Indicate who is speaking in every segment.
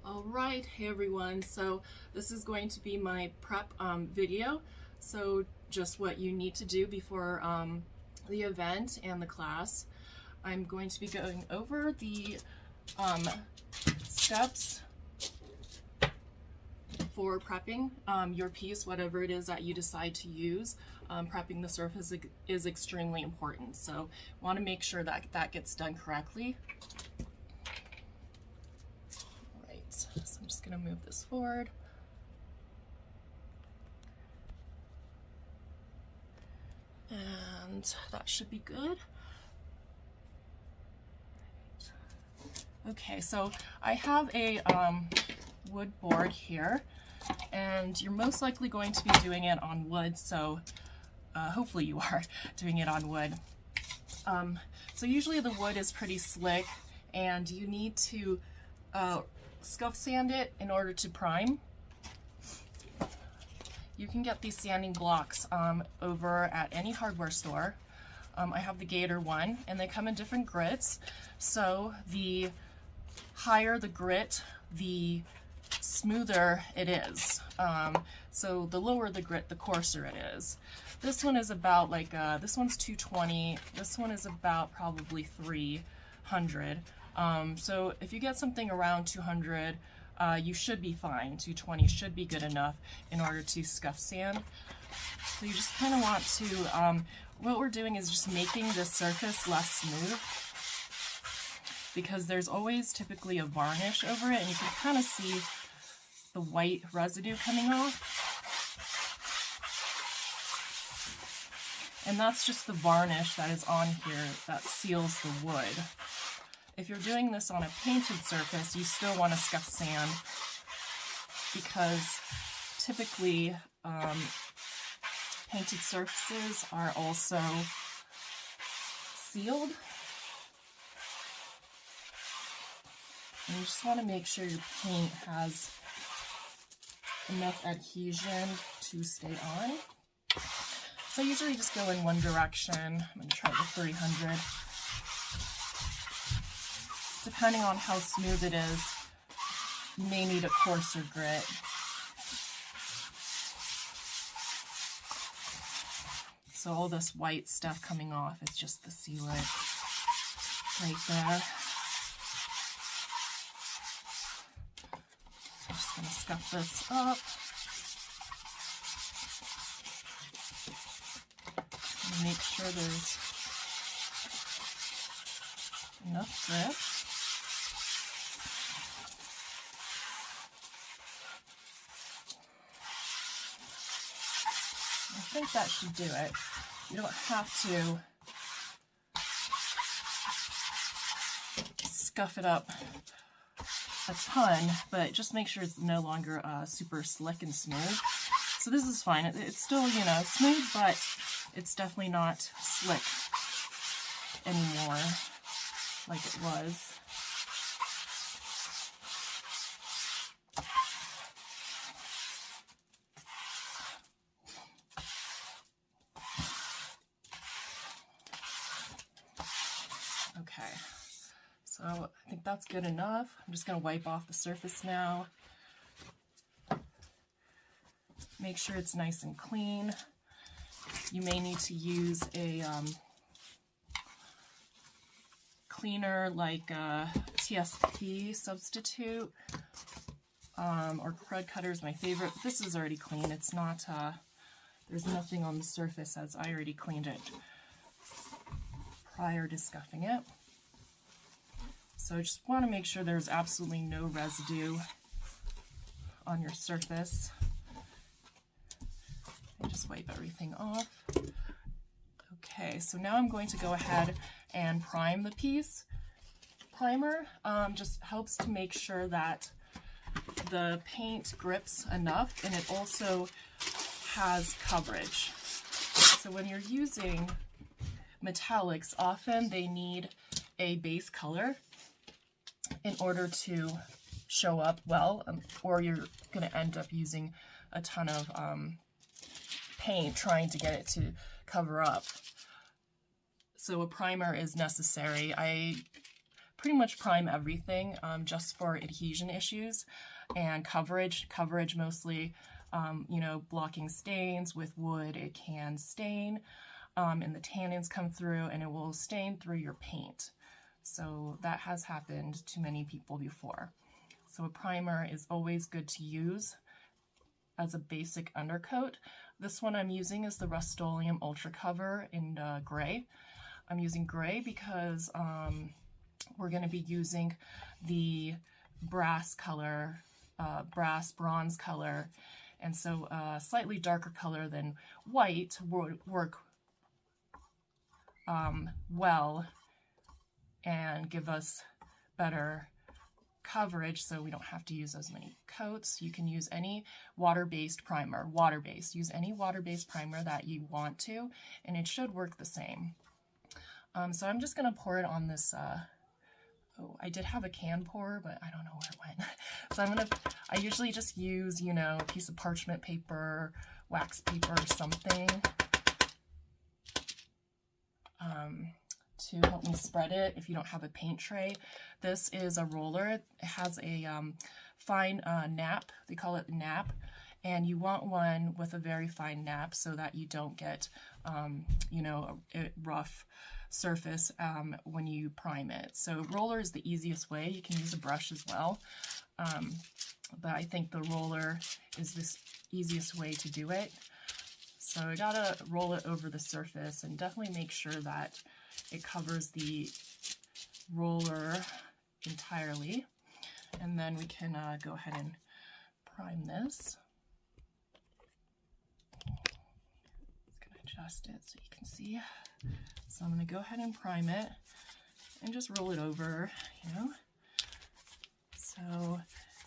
Speaker 1: All right, hey everyone. So this is going to be my prep video. So just what you need to do before the event and the class. I'm going to be going over the steps for prepping your piece, whatever it is that you decide to use. Prepping the surface is extremely important, so want to make sure that that gets done correctly. So I'm just going to move this forward. And that should be good. Okay, so I have a wood board here, and you're most likely going to be doing it on wood, so hopefully you are doing it on wood. So usually the wood is pretty slick, and you need to scuff sand it in order to prime. You can get these sanding blocks over at any hardware store. I have the Gator one, and they come in different grits. So the higher the grit, the smoother it is. So the lower the grit, the coarser it is. This one is about like, this one's 220. This one is about probably 300. So if you get something around 200, you should be fine. 220 should be good enough in order to scuff sand. So you just kind of want to, what we're doing is just making the surface less smooth, because there's always typically a varnish over it, and you can kind of see the white residue coming off. And that's just the varnish that is on here that seals the wood. If you're doing this on a painted surface, you still want to scuff sand, because typically painted surfaces are also sealed. And you just want to make sure your paint has enough adhesion to stay on. So I usually just go in one direction. I'm going to try the 300. Depending on how smooth it is, you may need a coarser grit. So all this white stuff coming off is just the sealant right there. So I'm just going to scuff this up. And make sure there's enough grit. I think that should do it. You don't have to scuff it up a ton, but just make sure it's no longer super slick and smooth. So this is fine. It's still, you know, smooth, but it's definitely not slick anymore like it was. Okay, so I think that's good enough. I'm just going to wipe off the surface now. Make sure it's nice and clean. You may need to use a cleaner like TSP substitute, or crud cutter is my favorite. This is already clean. It's not, there's nothing on the surface, as I already cleaned it prior to scuffing it. So just want to make sure there's absolutely no residue on your surface. And just wipe everything off. Okay, so now I'm going to go ahead and prime the piece. Primer just helps to make sure that the paint grips enough, and it also has coverage. So when you're using metallics, often they need a base color in order to show up well, or you're going to end up using a ton of paint trying to get it to cover up. So a primer is necessary. I pretty much prime everything just for adhesion issues and coverage mostly, you know, blocking stains. With wood it can stain and the tannins come through and it will stain through your paint. So that has happened to many people before. So a primer is always good to use as a basic undercoat. This one I'm using is the Rust-Oleum Ultra Cover in gray. I'm using gray because we're going to be using the brass color, bronze color, and so a slightly darker color than white would work well and give us better coverage, so we don't have to use as many coats. You can use any water-based primer, use any water-based primer that you want to, and it should work the same. So I'm just going to pour it on this, oh, I did have a can pour, but I don't know where it went. So I usually just use, you know, a piece of parchment paper, wax paper, or something, to help me spread it if you don't have a paint tray. This is a roller. It has a fine nap. They call it nap. And you want one with a very fine nap so that you don't get, you know, a rough surface when you prime it. So roller is the easiest way. You can use a brush as well. But I think the roller is the easiest way to do it. So I gotta roll it over the surface and definitely make sure that it covers the roller entirely. And then we can go ahead and prime this. Just gonna adjust it so you can see. So I'm gonna go ahead and prime it and just roll it over, you know. So,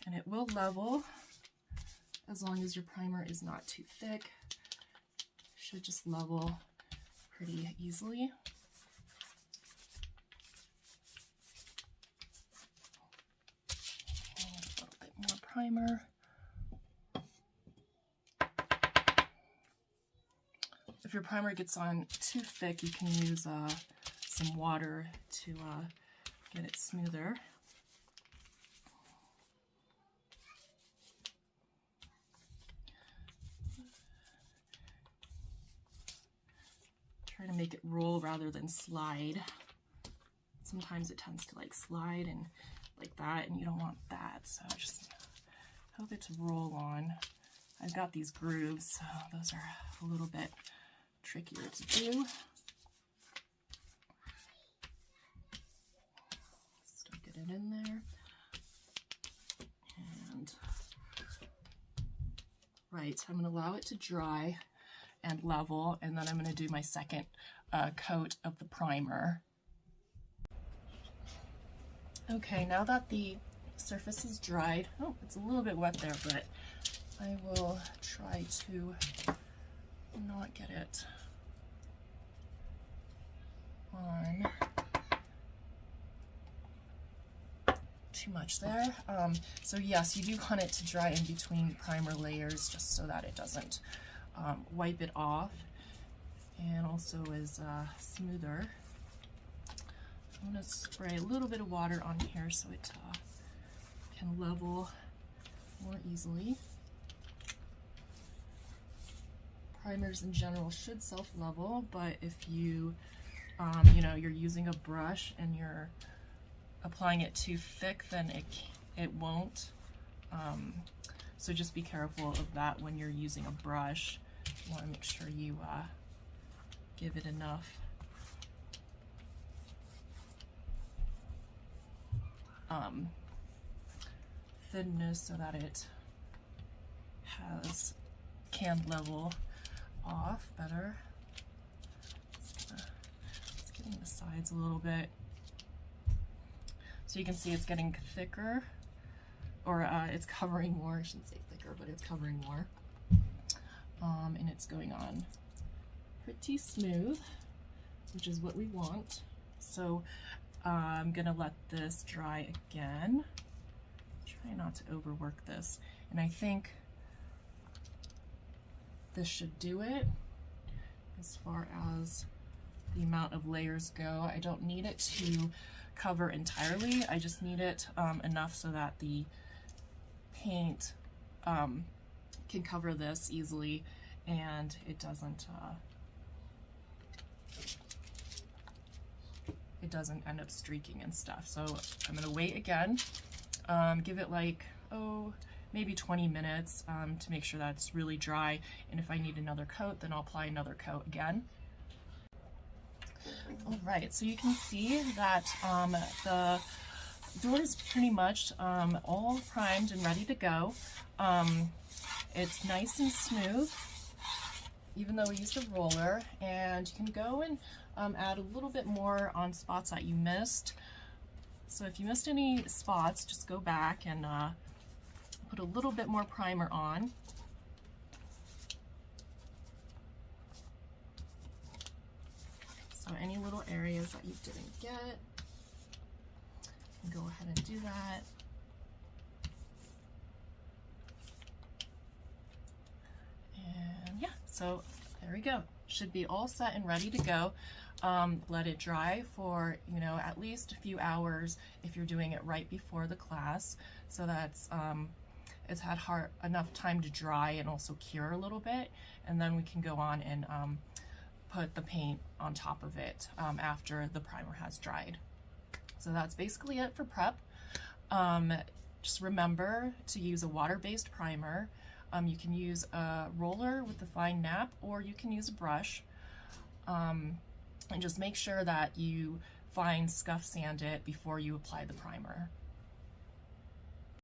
Speaker 1: and it will level as long as your primer is not too thick. Should just level pretty easily. A little bit more primer. If your primer gets on too thick, you can use some water to get it smoother. Try to make it roll rather than slide. Sometimes it tends to like slide and like that, and you don't want that, so just hope it's roll on. I've got these grooves, so those are a little bit trickier to do. Still get it in there. And right, I'm going to allow it to dry and level, and then I'm going to do my second coat of the primer. Okay, now that the surface is dried, oh, it's a little bit wet there, but I will try to not get it on too much there. So yes, you do want it to dry in between primer layers just so that it doesn't wipe it off, and also is smoother. I'm going to spray a little bit of water on here so it can level more easily. Primers in general should self-level, but if you, you know, you're using a brush and you're applying it too thick, then it won't. So just be careful of that when you're using a brush. You want to make sure you give it enough thinness so that it can level off better. It's getting the sides a little bit. So you can see it's getting thicker, or it's covering more. I shouldn't say thicker, but it's covering more. And it's going on pretty smooth, which is what we want. So I'm gonna let this dry again. Try not to overwork this. And I think this should do it as far as the amount of layers go. I don't need it to cover entirely. I just need it enough so that the paint can cover this easily and it doesn't end up streaking and stuff. So I'm gonna wait again, give it like, maybe 20 minutes to make sure that it's really dry, and if I need another coat, then I'll apply another coat again. All right, so you can see that the door is pretty much all primed and ready to go. It's nice and smooth, even though we used a roller, and you can go and add a little bit more on spots that you missed. So if you missed any spots, just go back and put a little bit more primer on. So any little areas that you didn't get, you can go ahead and do that. And yeah, so there we go. Should be all set and ready to go. Let it dry for, you know, at least a few hours if you're doing it right before the class, so that's it's had enough time to dry and also cure a little bit, and then we can go on and put the paint on top of it after the primer has dried. So that's basically it for prep. Just remember to use a water-based primer. You can use a roller with a fine nap, or you can use a brush. And just make sure that you fine scuff sand it before you apply the primer.